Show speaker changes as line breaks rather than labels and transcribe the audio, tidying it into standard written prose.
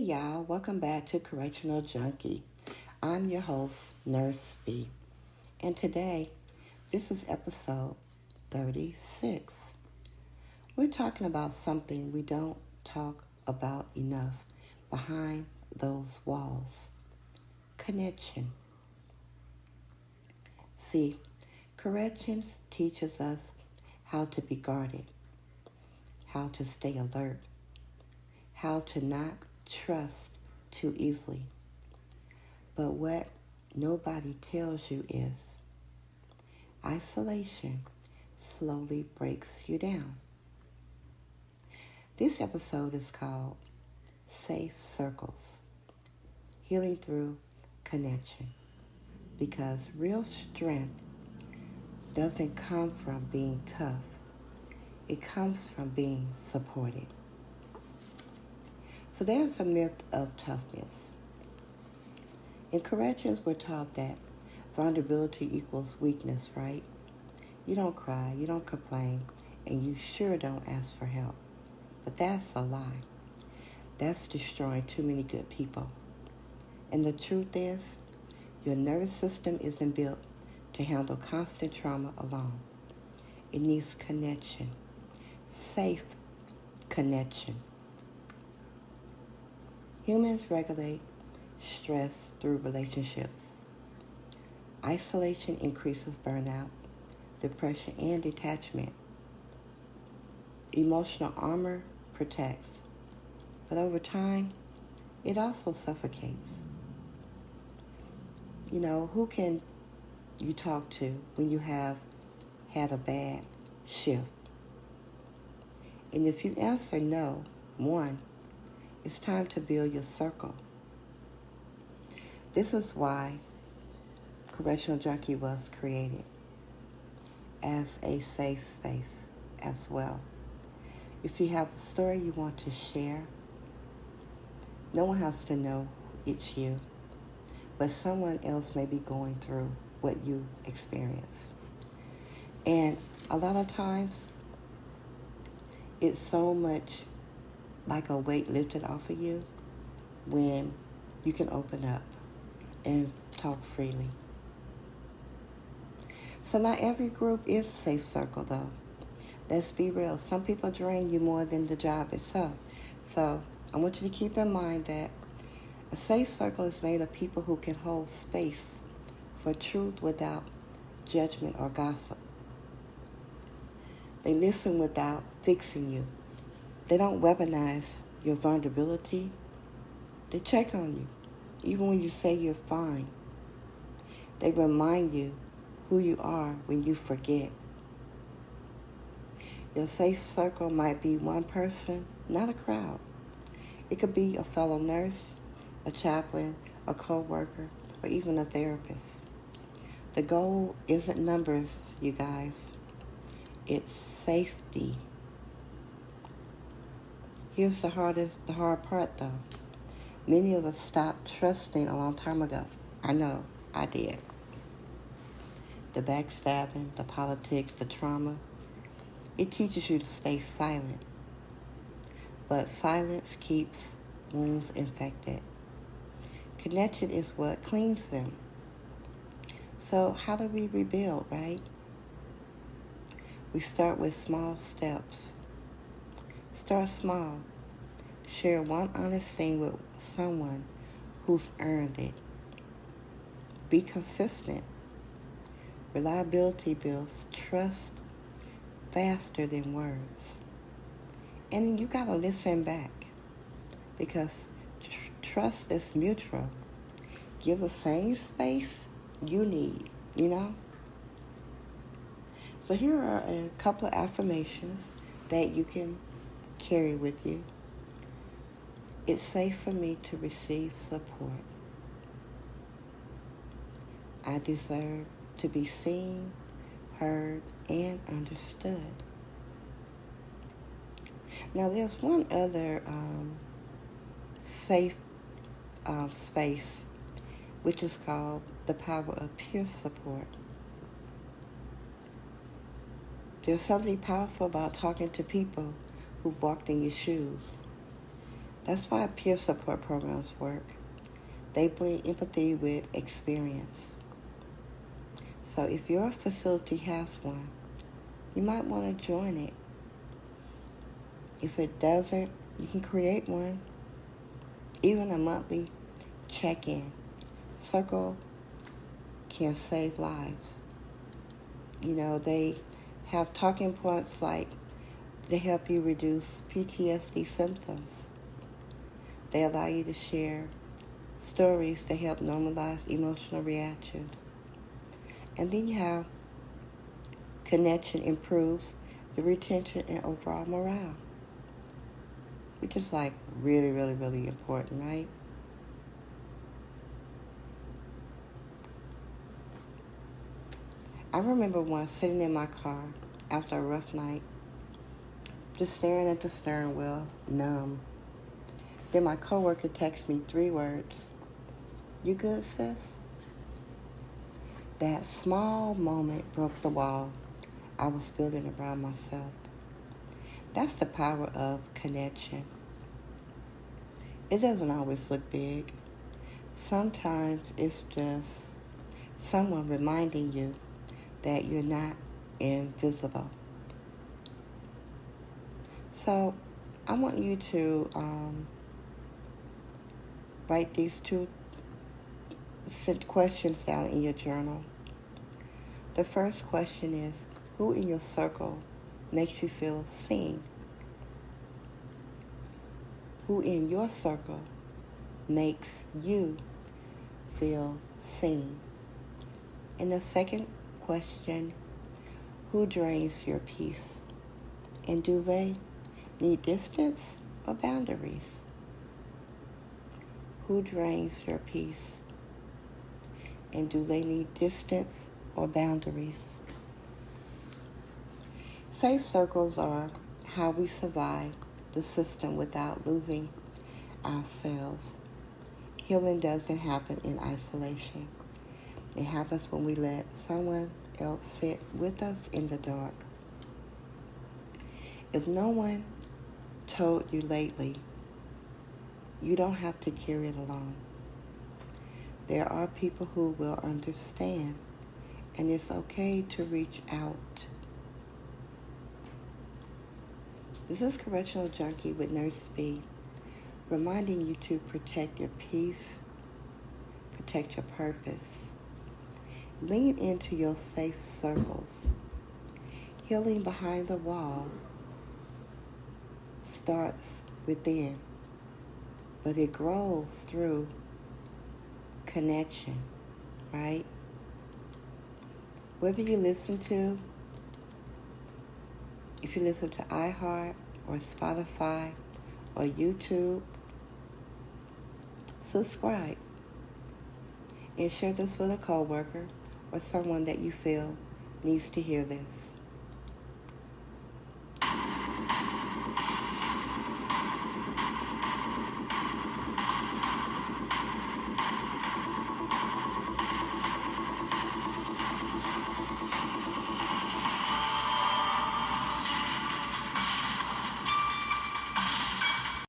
y'all, welcome back to Correctional Junkie. I'm your host, Nurse B, and today, this is episode 36. We're talking about something we don't talk about enough behind those walls: connection. See, corrections teaches us how to be guarded, how to stay alert, how to not trust too easily. But what nobody tells you is isolation slowly breaks you down. This episode is called Safe Circles, Healing Through Connection, because real strength doesn't come from being tough. It comes from being supported. So there's a myth of toughness. In corrections, we're taught that vulnerability equals weakness, right? You don't cry, you don't complain, and you sure don't ask for help. But that's a lie. That's destroying too many good people. And the truth is, your nervous system isn't built to handle constant trauma alone. It needs connection, safe connection. Humans regulate stress through relationships. Isolation increases burnout, depression, and detachment. Emotional armor protects, but over time, it also suffocates. Who can you talk to when you have had a bad shift? And if you answer no, one, it's time to build your circle. This is why Correctional Junkie was created, as a safe space as well. If you have a story you want to share, no one has to know it's you, but someone else may be going through what you experienced. And a lot of times, it's so much like a weight lifted off of you when you can open up and talk freely. So not every group is a safe circle, though. Let's be real. Some people drain you more than the job itself. So I want you to keep in mind that a safe circle is made of people who can hold space for truth without judgment or gossip. They listen without fixing you. They don't weaponize your vulnerability. They check on you, even when you say you're fine. They remind you who you are when you forget. Your safe circle might be one person, not a crowd. It could be a fellow nurse, a chaplain, a co-worker, or even a therapist. The goal isn't numbers, you guys. It's safety. Here's the hard part, though. Many of us stopped trusting a long time ago. I know, I did. The backstabbing, the politics, the trauma, it teaches you to stay silent. But silence keeps wounds infected. Connection is what cleans them. So how do we rebuild, right? We start with small steps. Start small. Share one honest thing with someone who's earned it. Be consistent. Reliability builds trust faster than words. And you gotta listen back, because trust is mutual. Give the same space you need, So here are a couple of affirmations that you can carry with you. It's safe for me to receive support. I deserve to be seen, heard, and understood. Now there's one other safe space, which is called the power of peer support. There's something powerful about talking to people who've walked in your shoes. That's why peer support programs work. They blend empathy with experience. So if your facility has one, you might want to join it. If it doesn't, you can create one. Even a monthly check-in. Circle can save lives. They have talking points like they help you reduce PTSD symptoms. They allow you to share stories to help normalize emotional reactions. And then you have connection improves the retention and overall morale, which is like really, really, really important, right? I remember once sitting in my car after a rough night, just staring at the steering wheel, numb. Then my coworker texted me 3 words. "You good, sis?" That small moment broke the wall I was building around myself. That's the power of connection. It doesn't always look big. Sometimes it's just someone reminding you that you're not invisible. So I want you to write these 2 questions down in your journal. The first question is, who in your circle makes you feel seen? Who in your circle makes you feel seen? And the second question, who drains your peace? And do they need distance or boundaries? Who drains your peace? And do they need distance or boundaries? Safe circles are how we survive the system without losing ourselves. Healing doesn't happen in isolation. It happens when we let someone else sit with us in the dark. If no one told you lately, you don't have to carry it alone. There are people who will understand, and it's okay to reach out. This is Correctional Junkie with Nurse B, reminding you to protect your peace, protect your purpose. Lean into your safe circles. Healing behind the wall starts within, but it grows through connection, right? Whether you listen to, if you listen to iHeart or Spotify or YouTube, subscribe and share this with a coworker or someone that you feel needs to hear this.